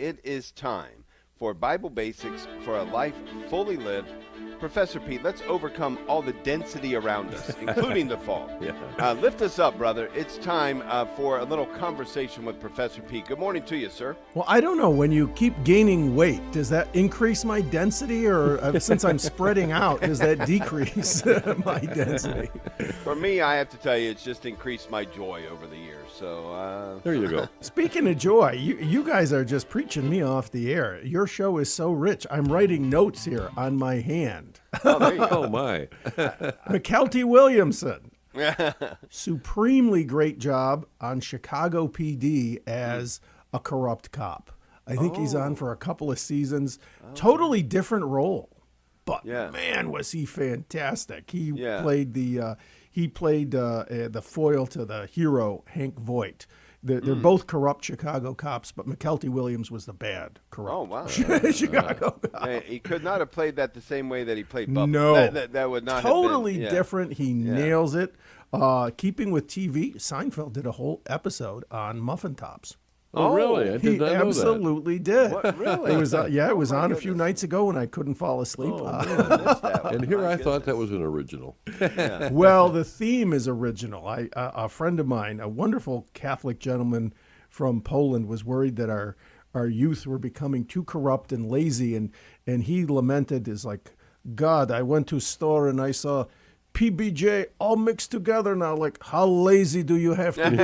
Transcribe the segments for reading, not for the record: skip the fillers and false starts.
it is time for Bible Basics for a Life Fully Lived. Professor Pete, let's overcome all the density around us, including the fog. Lift us up, brother. It's time for a little conversation with Professor Pete. Good morning to you, sir. Well, I don't know. When you keep gaining weight, does that increase my density? Or since I'm spreading out, does that decrease my density? For me, I have to tell you, it's just increased my joy over the years. So there you go. Speaking of joy, you guys are just preaching me off the air. Your show is so rich. I'm writing notes here on my hand. Oh, there you go. Oh, my. McKelty Williamson. Supremely great job on Chicago PD as a corrupt cop. I think he's on for a couple of seasons. Totally different role. But man, was he fantastic. He played the foil to the hero, Hank Voight. They're both corrupt Chicago cops, but McKelty Williams was the bad corrupt Chicago cop. He could not have played that the same way that he played Bubba. No. That would not totally have been, different. He nails it. Keeping with TV, Seinfeld did a whole episode on muffin tops. Oh, really? I did not know that. He absolutely did. What, really? It was it was on a few nights ago, and I couldn't fall asleep. And here I thought that was an original. Well, the theme is original. A friend of mine, a wonderful Catholic gentleman from Poland, was worried that our youth were becoming too corrupt and lazy, and he lamented, is like, God, I went to a store and I saw PBJ all mixed together now. Like, how lazy do you have to be?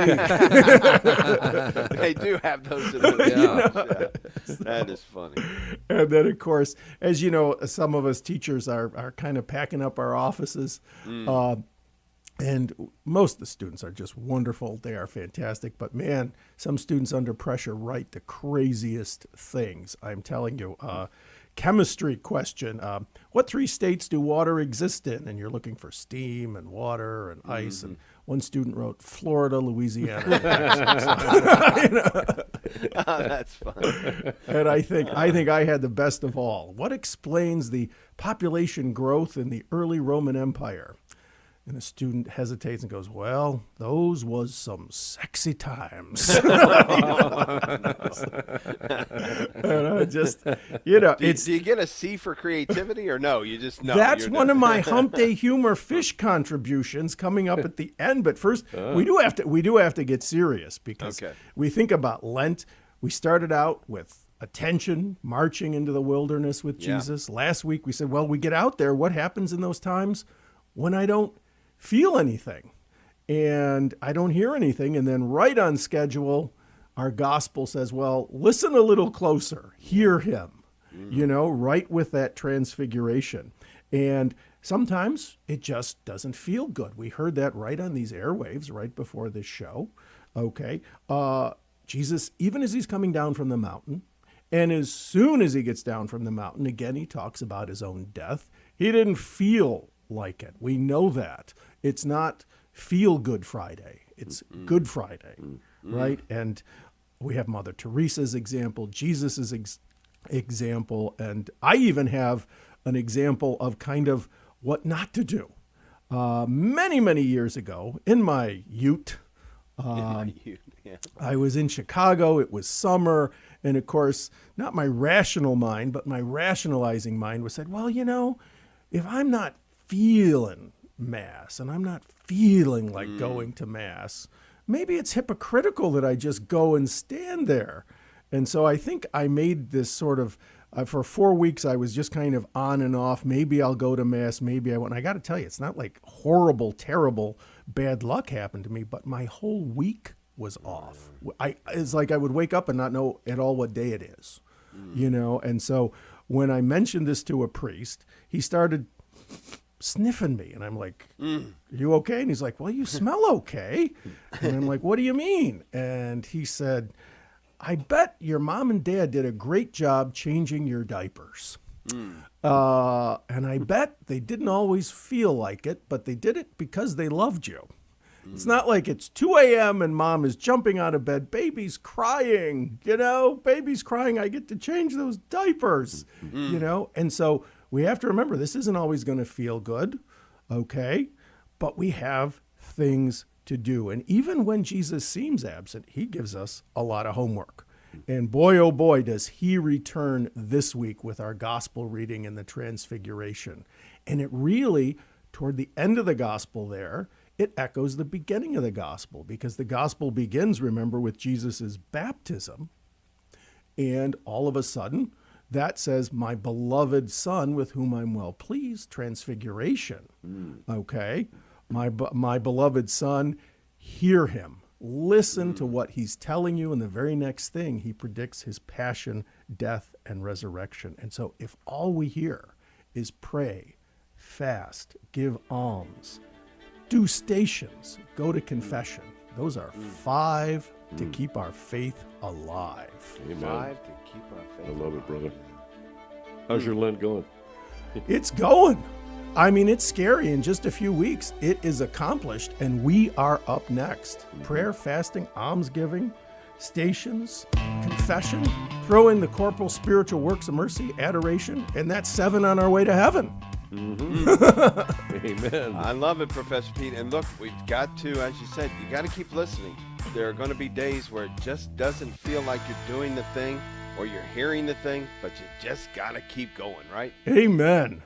They do have those in the That is funny. And then, of course, as you know, some of us teachers are kind of packing up our offices. And most of the students are just wonderful. They are fantastic. But, man, some students under pressure write the craziest things. I'm telling you. Chemistry question. What 3 states do water exist in? And you're looking for steam and water and ice. And one student wrote Florida, Louisiana, and Texas. That's fun. And I think I had the best of all. What explains the population growth in the early Roman Empire? And the student hesitates and goes, well, those was some sexy times. And I just, do you get a C for creativity or no? You just know. That's one of my Hump Day Humor fish contributions coming up at the end. But first, we do have to get serious because we think about Lent. We started out with attention, marching into the wilderness with Jesus. Last week we said, well, we get out there. What happens in those times when I don't feel anything and I don't hear anything? And then right on schedule, our gospel says, well, listen a little closer, hear him, right with that transfiguration. And sometimes it just doesn't feel good. We heard that right on these airwaves right before this show. Jesus, even as he's coming down from the mountain, and as soon as he gets down from the mountain, again, he talks about his own death. He didn't feel like it. We know that. It's not Feel Good Friday. It's Good Friday, right? And we have Mother Teresa's example, Jesus's example, and I even have an example of kind of what not to do. Many, many years ago, in my ute, I was in Chicago. It was summer, and of course, not my rational mind, but my rationalizing mind was said, well, if I'm not feeling Mass and I'm not feeling like going to Mass, maybe it's hypocritical that I just go and stand there. And so I think I made this sort of, for 4 weeks, I was just kind of on and off. Maybe I'll go to Mass, maybe I won't. And I got to tell you, it's not like horrible, terrible, bad luck happened to me, but my whole week was off. It's like I would wake up and not know at all what day it is, And so when I mentioned this to a priest, he started sniffing me, and I'm like, you okay? And he's like, well, you smell okay. And I'm like, what do you mean? And he said, I bet your mom and dad did a great job changing your diapers. And I bet they didn't always feel like it, but they did it because they loved you. It's not like it's 2 a.m. and mom is jumping out of bed. Baby's crying, baby's crying. I get to change those diapers, And so we have to remember this isn't always going to feel good, okay? But we have things to do. And even when Jesus seems absent, he gives us a lot of homework. And boy, oh boy, does he return this week with our gospel reading in the Transfiguration. And it really, toward the end of the gospel there, it echoes the beginning of the gospel, because the gospel begins, remember, with Jesus' baptism. And all of a sudden, that says, my beloved son with whom I'm well pleased, Transfiguration. Okay? My beloved son, hear him. Listen to what he's telling you. And the very next thing, he predicts his passion, death, and resurrection. And so if all we hear is pray, fast, give alms, do stations, go to confession, those are 5 to keep our faith alive. Amen. 5 to keep our faith. I love it, brother. How's your Lent going? It's going. I mean, it's scary. In just a few weeks, it is accomplished, and we are up next. Prayer, fasting, almsgiving, stations, confession, throw in the corporal spiritual works of mercy, adoration, and that's 7 on our way to heaven. Amen. I love it, Professor Pete. And look, we've got to, as you said, you got to keep listening. There are going to be days where it just doesn't feel like you're doing the thing or you're hearing the thing, but you just got to keep going, right? Amen.